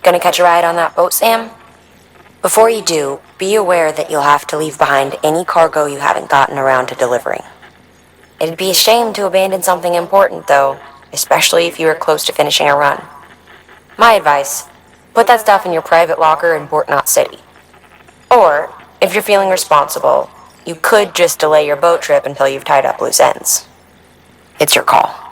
Gonna catch a ride on that boat, Sam? Before you do, be aware that you'll have to leave behind any cargo you haven't gotten around to delivering. It'd be a shame to abandon something important, though, especially if you are close to finishing a run. My advice, put that stuff in your private locker in Port Knot City. Or, if you're feeling responsible, you could just delay your boat trip until you've tied up loose ends. It's your call.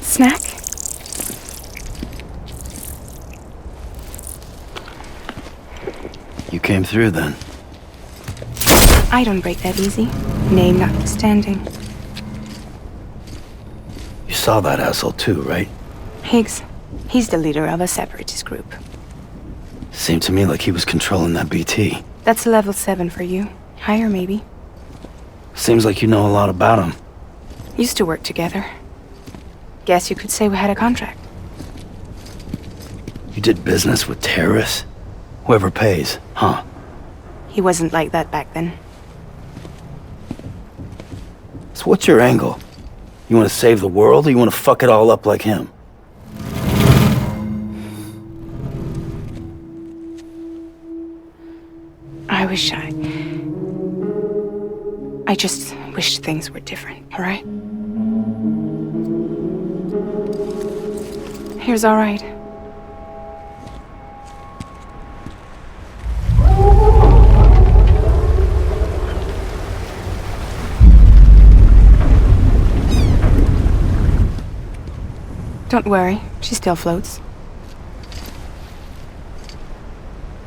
Snack? You came through then. I don't break that easy. Name notwithstanding. You saw that asshole too, right? Higgs. He's the leader of a separatist group. Seemed to me like he was controlling that BT. That's level 7 for you. Higher, maybe. Seems like you know a lot about him. Used to work together. Guess you could say we had a contract. You did business with terrorists? Whoever pays, huh? He wasn't like that back then. So what's your angle? You want to save the world, or you want to fuck it all up like him? I just wish things were different, all right? Here's all right. Don't worry, she still floats.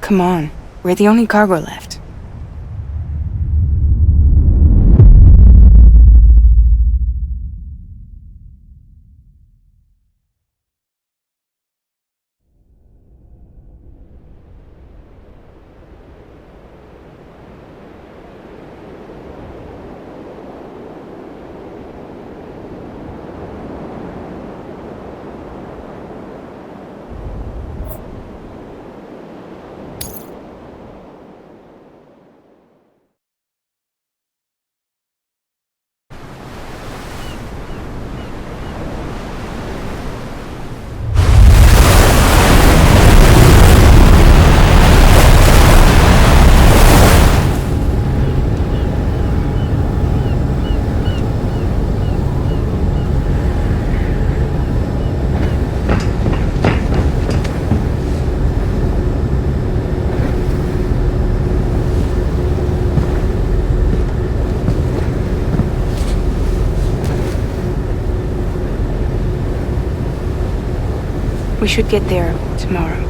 Come on, we're the only cargo left. We should get there tomorrow.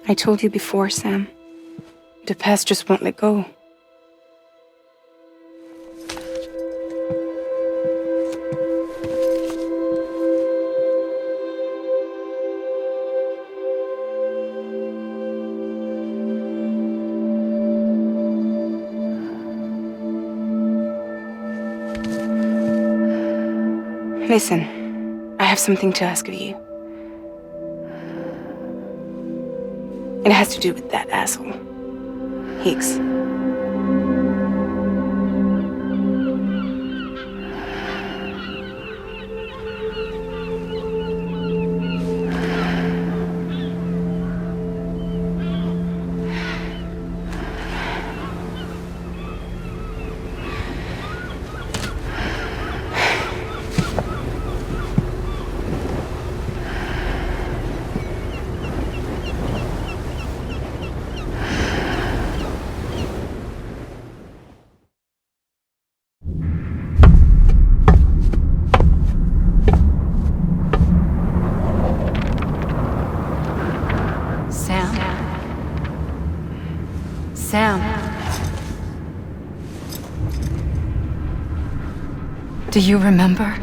I told you before, Sam. The past just won't let go. Listen. have something to ask of you. It has to do with that asshole, Higgs. Sam. Do you remember?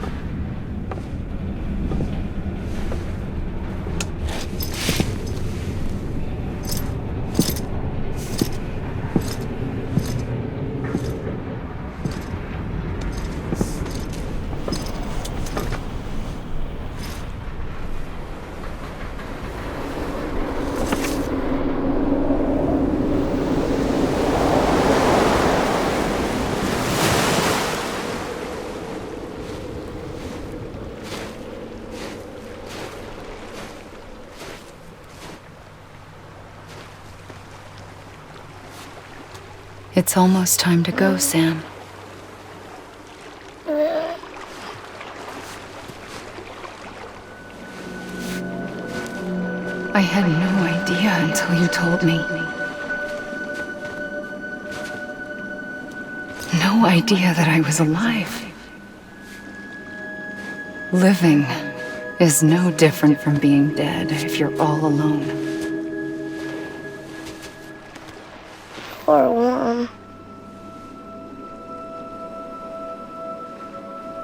It's almost time to go, Sam. I had no idea until you told me. No idea that I was alive. Living is no different from being dead if you're all alone. Poor worm.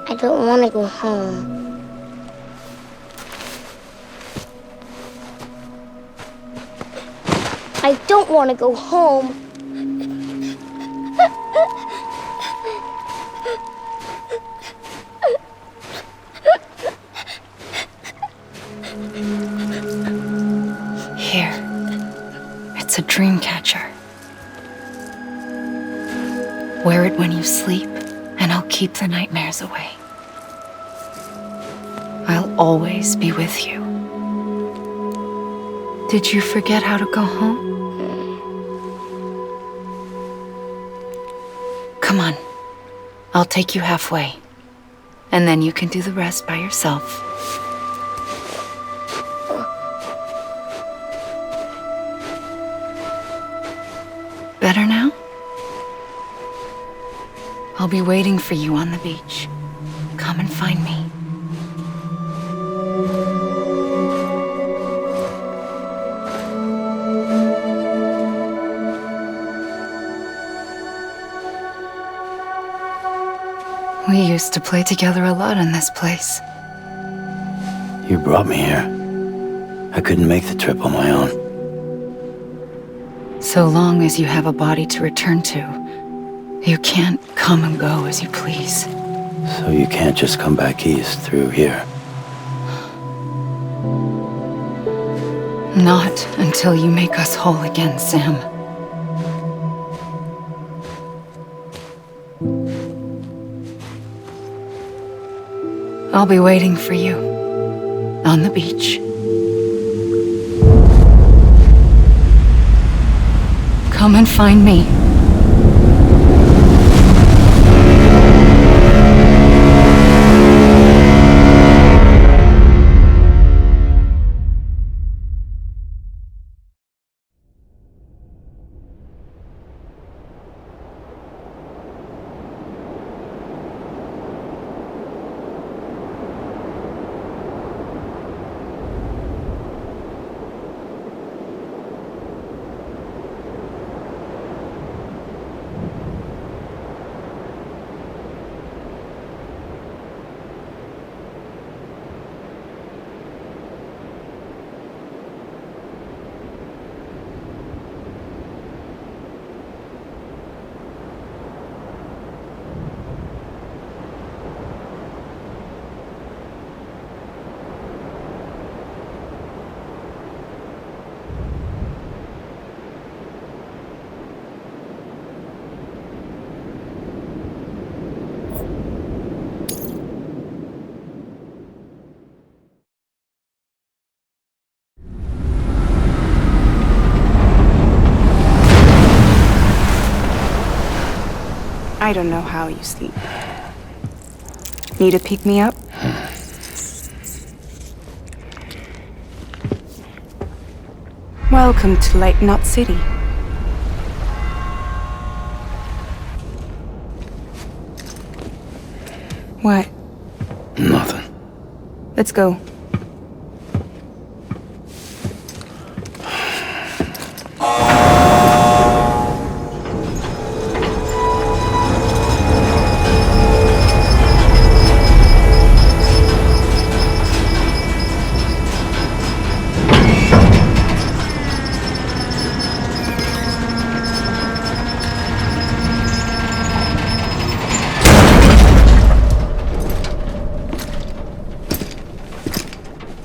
I don't want to go home. I don't want to go home. Here. It's a dream catcher. Wear it when you sleep, and I'll keep the nightmares away. I'll always be with you. Did you forget how to go home? Come on. I'll take you halfway. And then you can do the rest by yourself. Better now? I'll be waiting for you on the beach. Come and find me. We used to play together a lot in this place. You brought me here. I couldn't make the trip on my own. So long as you have a body to return to, you can't come and go as you please. So you can't just come back east through here? Not until you make us whole again, Sam. I'll be waiting for you on the beach. Come and find me. I don't know how you sleep. Need to pick me up? Welcome to Lake Knot City. What? Nothing. Let's go.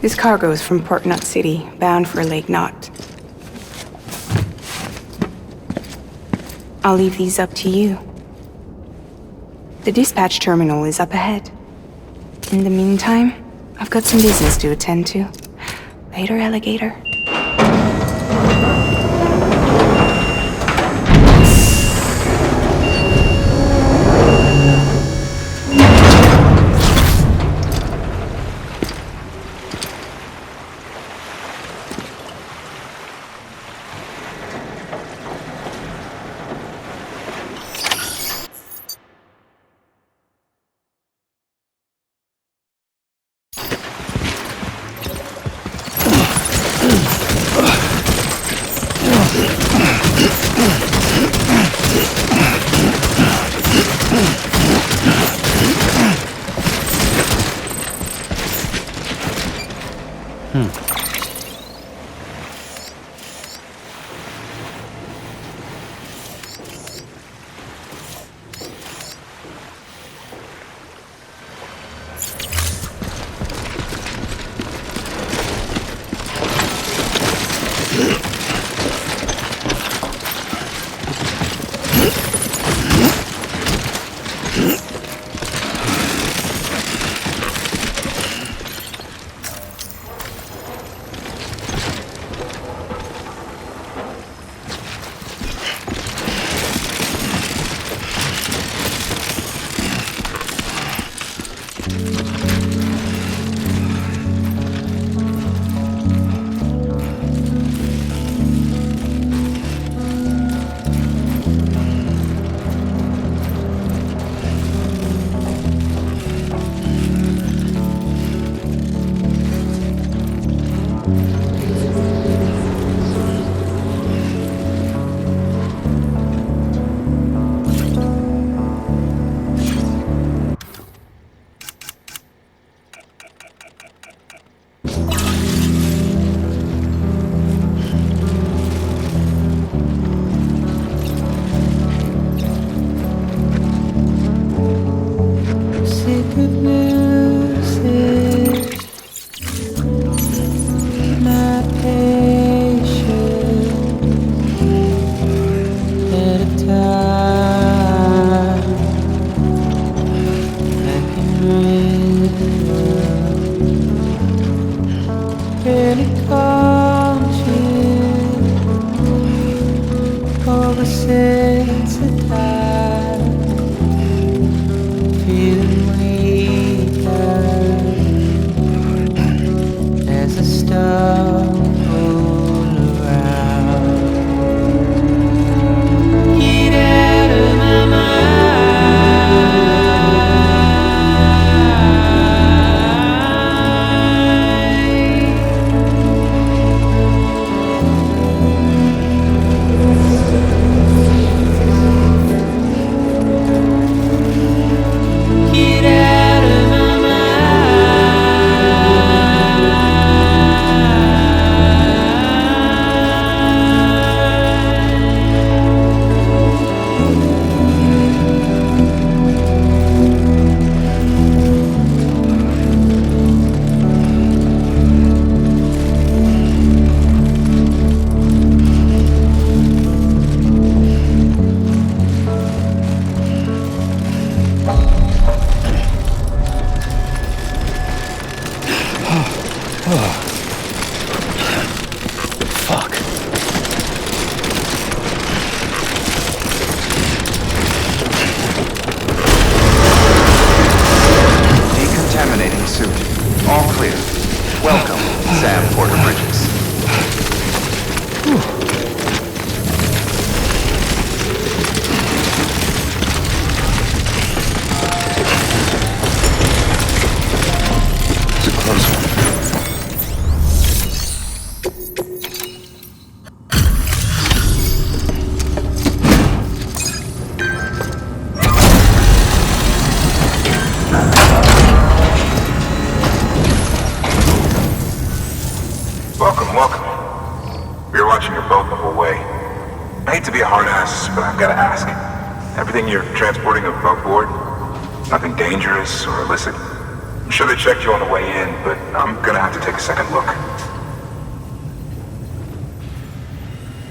This cargo is from Port Knot City, bound for Lake Knot. I'll leave these up to you. The dispatch terminal is up ahead. In the meantime, I've got some business to attend to. Later, alligator. I hate to be a hard ass, but I've gotta ask. Everything you're transporting above board? Nothing dangerous or illicit? I'm sure they checked you on the way in, but I'm gonna have to take a second look.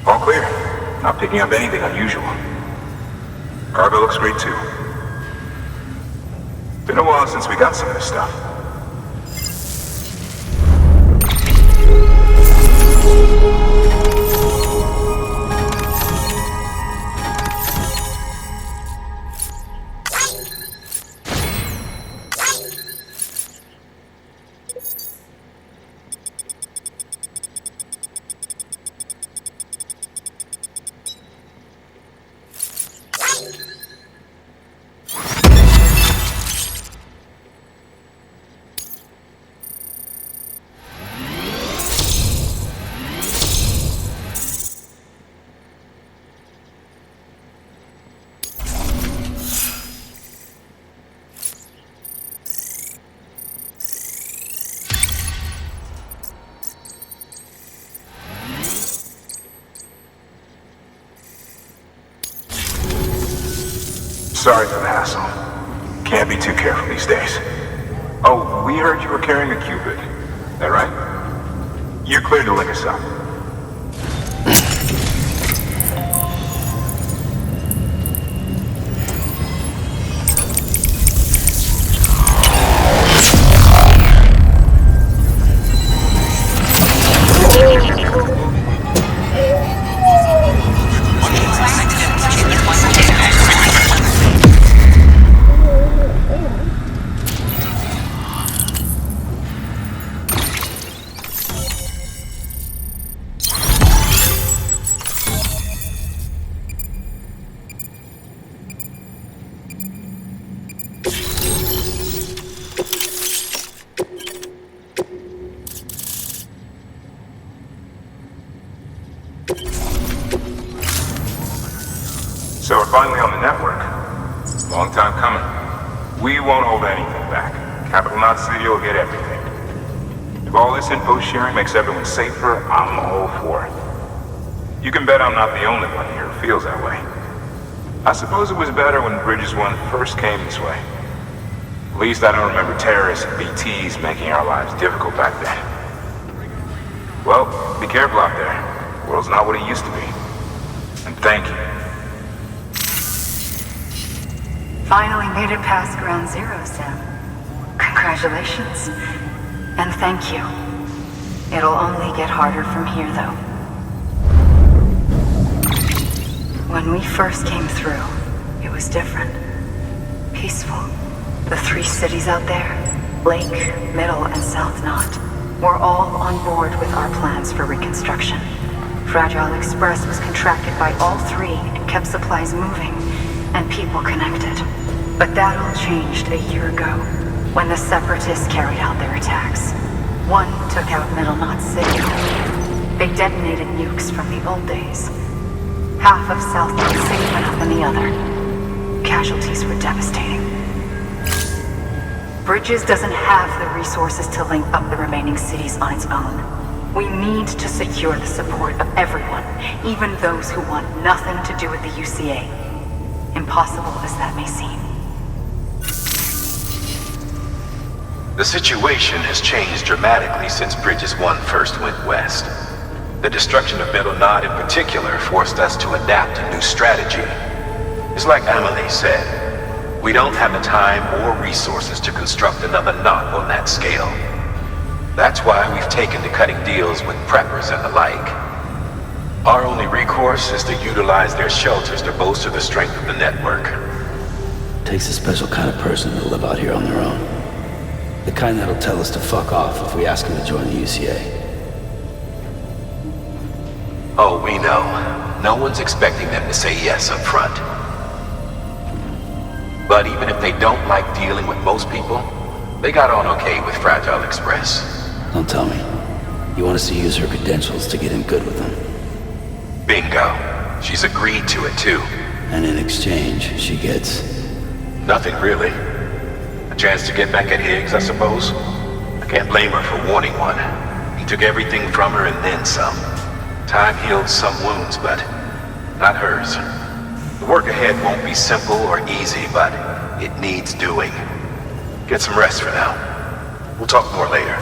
All clear. Not picking up anything unusual. Cargo looks great too. Been a while since we got some of this stuff. Sorry for the hassle. Can't be too careful these days. Oh, we heard you were carrying a Cupid. That right? You're cleared to link us up. So we're finally on the network. Long time coming. We won't hold anything back. Capital Knot City will get everything. If all this info sharing makes everyone safer, I'm all for it. You can bet I'm not the only one here who feels that way. I suppose it was better when Bridges 1 first came this way. At least I don't remember terrorists and BTs making our lives difficult back then. Well, be careful out there. The world's not what it used to be. And thank you. Finally made it past ground zero, Sam. Congratulations. And thank you. It'll only get harder from here, though. When we first came through, it was different. Peaceful. The 3 cities out there, Lake, Middle, and South Knot, were all on board with our plans for reconstruction. Fragile Express was contracted by all 3 and kept supplies moving and people connected. But that all changed a year ago, when the Separatists carried out their attacks. One took out Middle Knot City. They detonated nukes from the old days. Half of South Knot City went up in the other. Casualties were devastating. Bridges doesn't have the resources to link up the remaining cities on its own. We need to secure the support of everyone, even those who want nothing to do with the UCA. Impossible as that may seem. The situation has changed dramatically since Bridges 1 first went west. The destruction of Middle Knot in particular forced us to adapt a new strategy. It's like Amelie said, we don't have the time or resources to construct another knot on that scale. That's why we've taken to cutting deals with preppers and the like. Our only recourse is to utilize their shelters to bolster the strength of the network. Takes a special kind of person to live out here on their own. The kind that'll tell us to fuck off if we ask him to join the UCA. Oh, we know. No one's expecting them to say yes up front. But even if they don't like dealing with most people, they got on okay with Fragile Express. Don't tell me. You want us to use her credentials to get in good with them? Bingo. She's agreed to it too. And in exchange, she gets... Nothing really. A chance to get back at Higgs, I suppose. I can't blame her for wanting one. He took everything from her and then some. Time healed some wounds, but not hers. The work ahead won't be simple or easy, but it needs doing. Get some rest for now. We'll talk more later.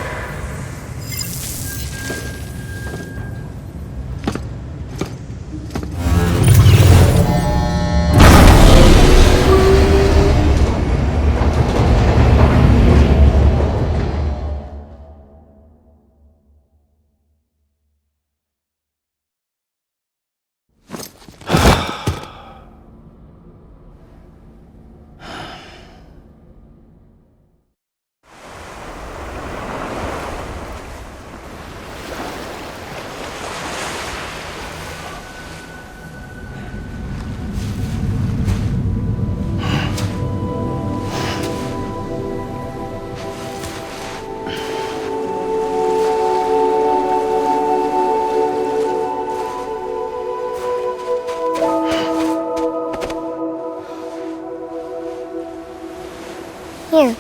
Here.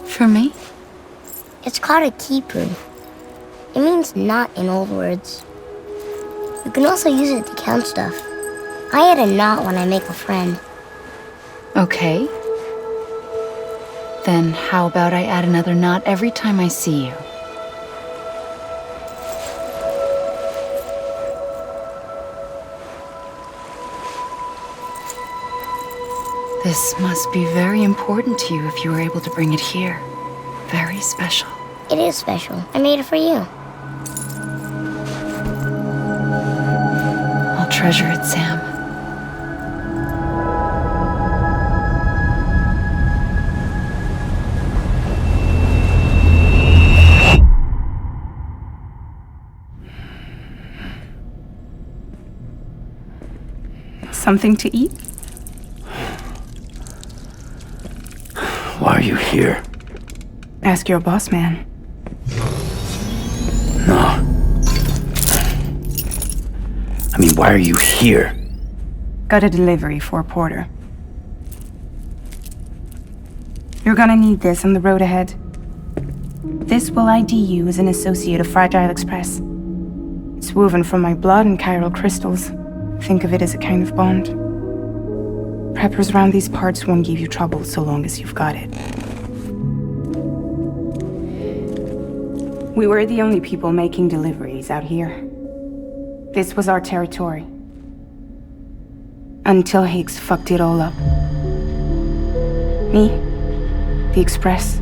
For me? It's called a keeper. It means knot in old words. You can also use it to count stuff. I add a knot when I make a friend. Okay. Then how about I add another knot every time I see you? This must be very important to you if you were able to bring it here. Very special. It is special. I made it for you. I'll treasure it, Sam. Something to eat? Why are you here? Ask your boss man. No. I mean, why are you here? Got a delivery for a porter. You're gonna need this on the road ahead. This will ID you as an associate of Fragile Express. It's woven from my blood and chiral crystals. Think of it as a kind of bond. Preppers around these parts won't give you trouble so long as you've got it. We were the only people making deliveries out here. This was our territory. Until Higgs fucked it all up. Me, the Express,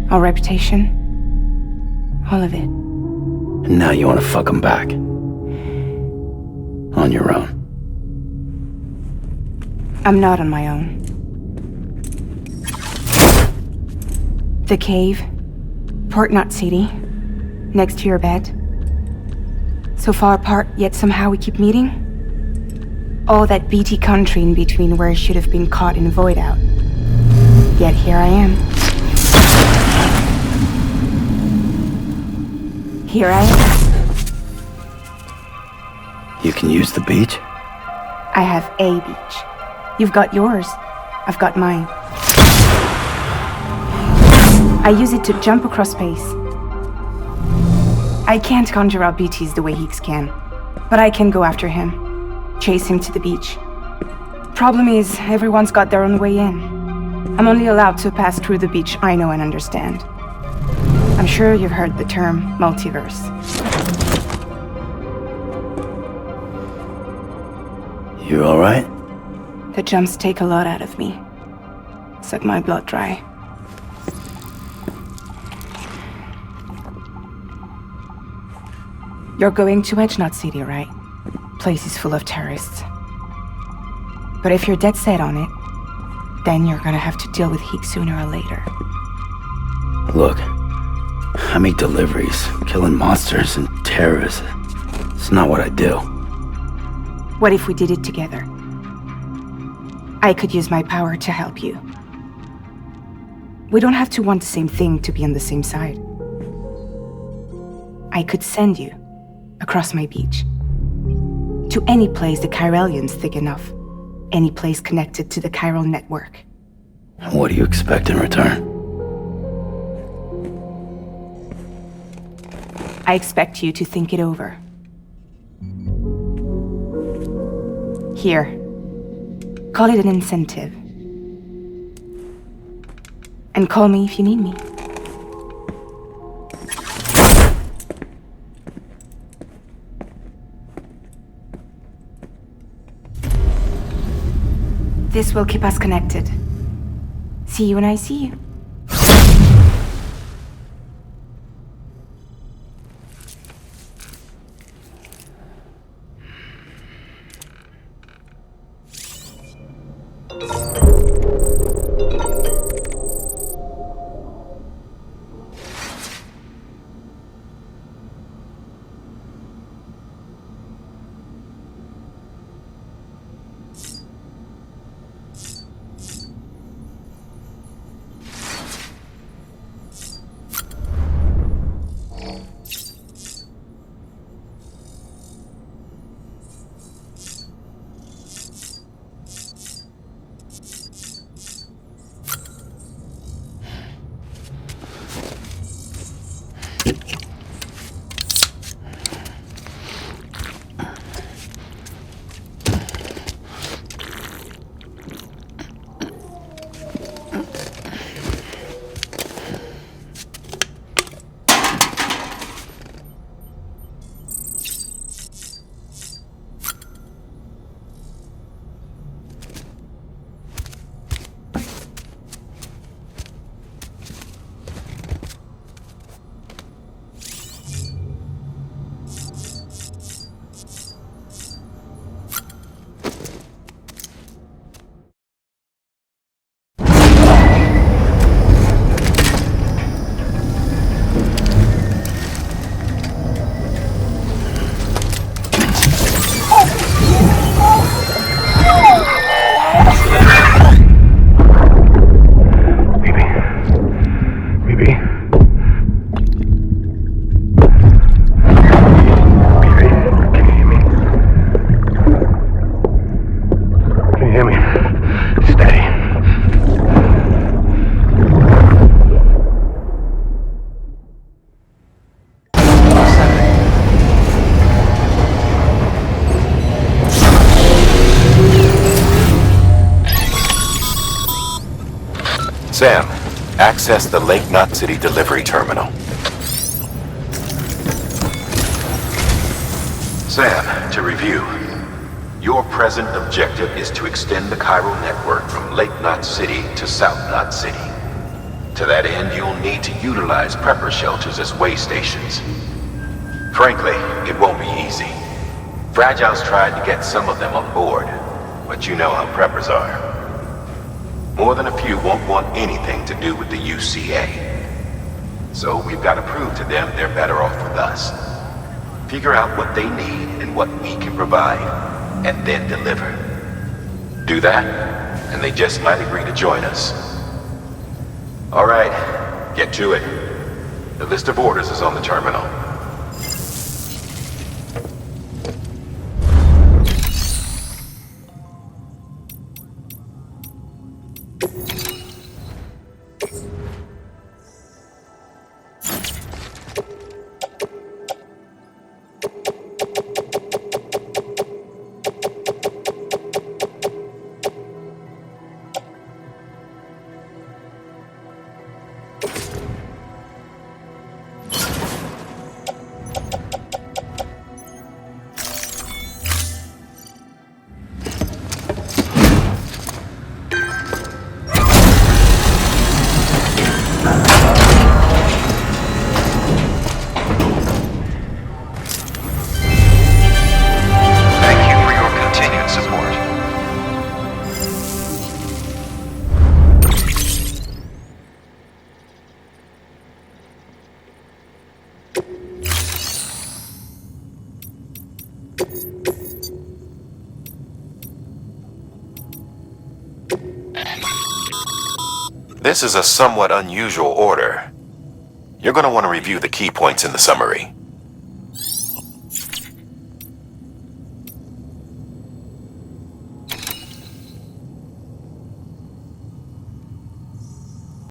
our reputation, all of it. And now you want to fuck them back. On your own. I'm not on my own. The cave, Port Knot City, next to your bed. So far apart, yet somehow we keep meeting. All that BT country in between where I should have been caught in void out. Yet here I am. Here I am. You can use the beach? I have a beach. You've got yours. I've got mine. I use it to jump across space. I can't conjure out BTs the way Higgs can, but I can go after him, chase him to the beach. Problem is, everyone's got their own way in. I'm only allowed to pass through the beach I know and understand. I'm sure you've heard the term multiverse. You all right? The jumps take a lot out of me. Suck my blood dry. You're going to Edge Knot City, right? Place is full of terrorists. But if you're dead set on it, then you're gonna have to deal with Higgs sooner or later. Look, I make deliveries, killing monsters and terrorists. It's not what I do. What if we did it together? I could use my power to help you. We don't have to want the same thing to be on the same side. I could send you across my beach to any place the Chiralian's thick enough. Any place connected to the chiral network. What do you expect in return? I expect you to think it over. Here. Call it an incentive. And call me if you need me. This will keep us connected. See you when I see you. Sam, access the Lake Knot City delivery terminal. Sam, to review. Your present objective is to extend the chiral network from Lake Knot City to South Knot City. To that end, you'll need to utilize prepper shelters as way stations. Frankly, it won't be easy. Fragile's tried to get some of them on board, but you know how preppers are. More than a few won't want anything to do with the UCA. So we've got to prove to them they're better off with us. Figure out what they need and what we can provide, and then deliver. Do that, and they just might agree to join us. All right, get to it. The list of orders is on the terminal. This is a somewhat unusual order. You're going to want to review the key points in the summary.